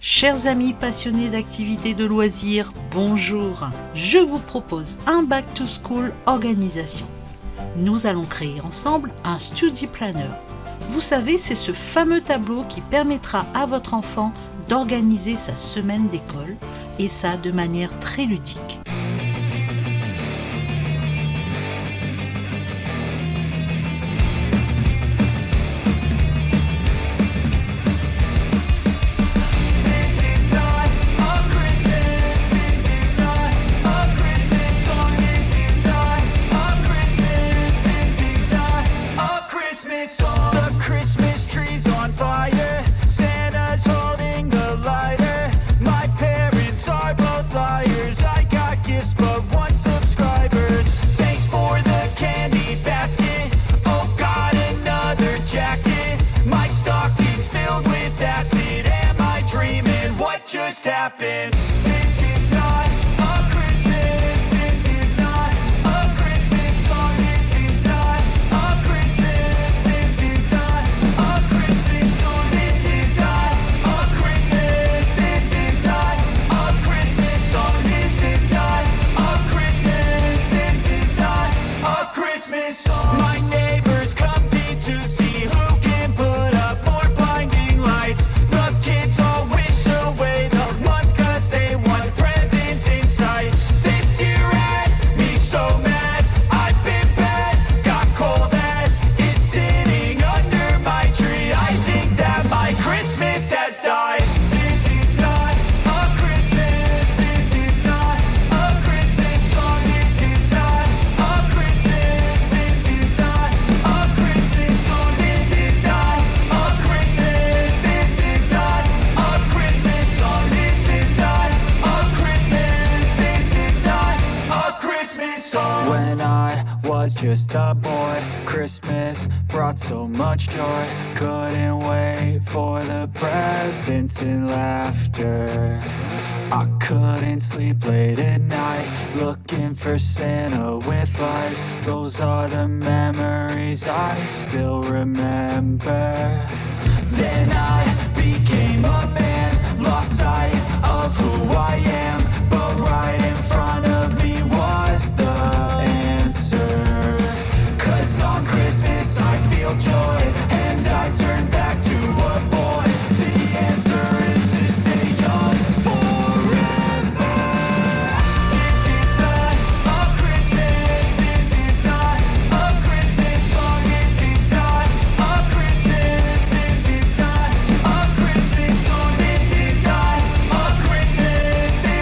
Chers amis passionnés d'activités de loisirs, bonjour. Je vous propose un Back to School organisation. Nous allons créer ensemble un study planner. Vous savez, c'est ce fameux tableau qui permettra à votre enfant d'organiser sa semaine d'école et ça de manière très ludique. Just happened. This is not a Christmas. This is not a Christmas song. This is not a Christmas. This is not a Christmas song. This is not a Christmas. This is not a Christmas song. This is not a Christmas. This is not a Christmas song. My neighbors compete to see who can put up more blinding lights. The kids all wish away the month 'cause they want presents in sight. This year had me so mad. I've been bad, got coal that is sitting under my tree. I think that my Christmas has died. This is not a Christmas. This is not a Christmas song. This is not a Christmas. This is not a Christmas song. This is not a Christmas. This is not a Christmas song. This is not a Christmas. This is not a Christmas song. When I was just a boy, Christmas brought so much joy. Couldn't wait for the presents and laughter. I couldn't sleep late at night, looking for Santa with lights. Those are the memories I still remember. Then I became a man, lost sight of who I am. But right in front of me was the answer. 'Cause on Christmas I feel joy, and I turn back to a boy. The answer is to stay young forever. This is not a Christmas. This is not a Christmas song. This is not a Christmas. This is not a Christmas song. This is not a Christmas. This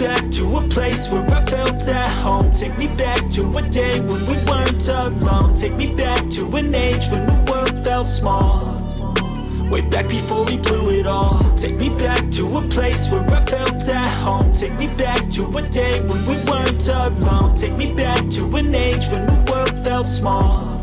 back to a place where I felt at home. Take me back to a day when we weren't alone. Take me back to an age when the world felt small. Way back before we blew it all. Take me back to a place where I felt at home. Take me back to a day when we weren't alone. Take me back to an age when the world felt small.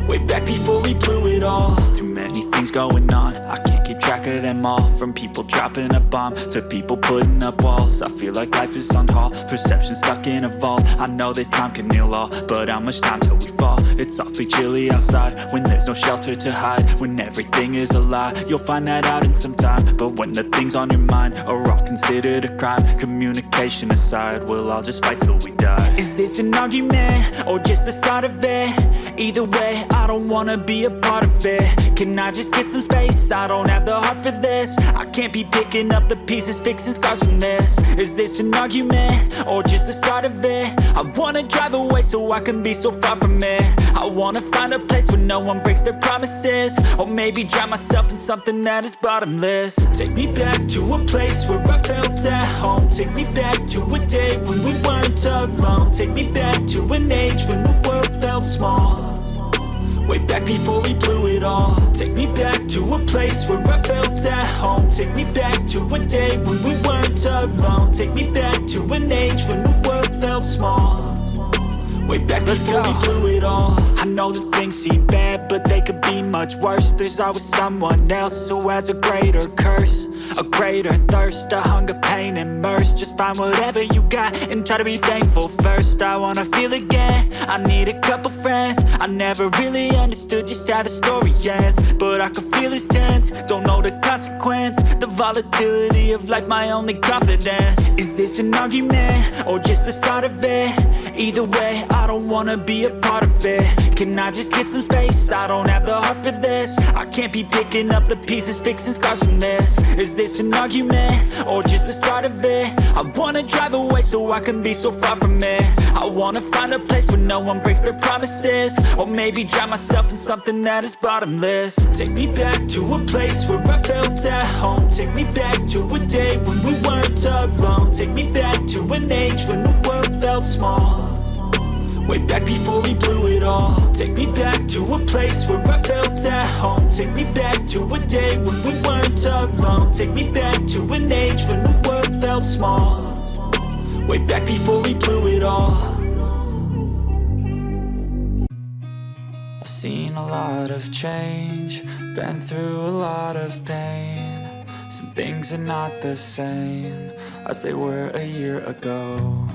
Way back before we blew it all. Too many things going on, I can't keep track of them all. From people dropping a bomb to people putting up walls. I feel like life is on hold, perception stuck in a vault. I know that time can heal all, but how much time till we fall? It's awfully chilly outside when there's no shelter to hide. When everything is a lie, you'll find that out in some time. But when the things on your mind are all considered a crime, communication aside, we'll all just fight till we die. Is this an argument or just the start of it? Either way, I don't wanna be a part of it. Can I just get some space? I don't have the heart for this. I can't be picking up the pieces, fixing scars from this. Is this an argument or just the start of it? I wanna drive away so I can be so far from it. I wanna find a place where no one breaks their promises. Or maybe drown myself in something that is bottomless. Take me back to a place where I felt at home. Take me back to a day when we weren't alone. Take me back to an age when the world felt small. Way back before we blew it all. Take me back to a place where I felt at home. Take me back to a day when we weren't alone. Take me back to an age when the world felt small. Way back before we blew it all. I know that things seem bad, but they could be much worse. There's always someone else who has a greater curse, a greater thirst, a hunger, pain, and mercy. Just find whatever you got and try to be thankful first. I wanna feel again, I need a couple friends. I never really understood just how the story ends, but I can feel it's tense, don't know the consequence. The volatility of life, my only confidence. Is this an argument or just the start of it? Either way, I don't wanna be a part of it. Can I just get some space? I don't have the heart for this. I can't be picking up the pieces, fixing scars from this. Is this an argument or just the start of it? I wanna drive away so I can be so far from it. I wanna find a place where no one breaks their promises. Or maybe drown myself in something that is bottomless. Take me back to a place where I felt at home. Take me back to a day when we weren't alone. Take me back to an age when the world felt small. Way back before we blew it all. Take me back to a place where I felt at home. Take me back to a day when we weren't alone. Take me back to an age when the world felt small. Way back before we blew it all. I've seen a lot of change, been through a lot of pain. Some things are not the same as they were a year ago,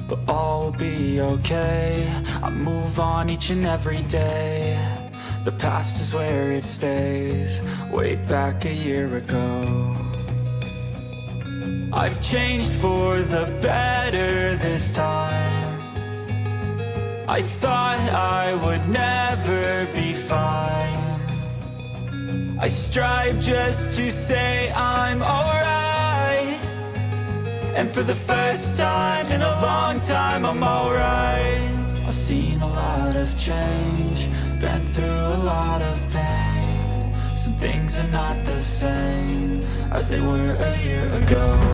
but all will be okay. I move on each and every day. The past is where it stays, way back a year ago. I've changed for the better this time. I thought I would never be fine. I strive just to say I'm alright. And for the first time in a long time, I'm alright. I've seen a lot of change, been through a lot of pain. Some things are not the same as they were a year ago.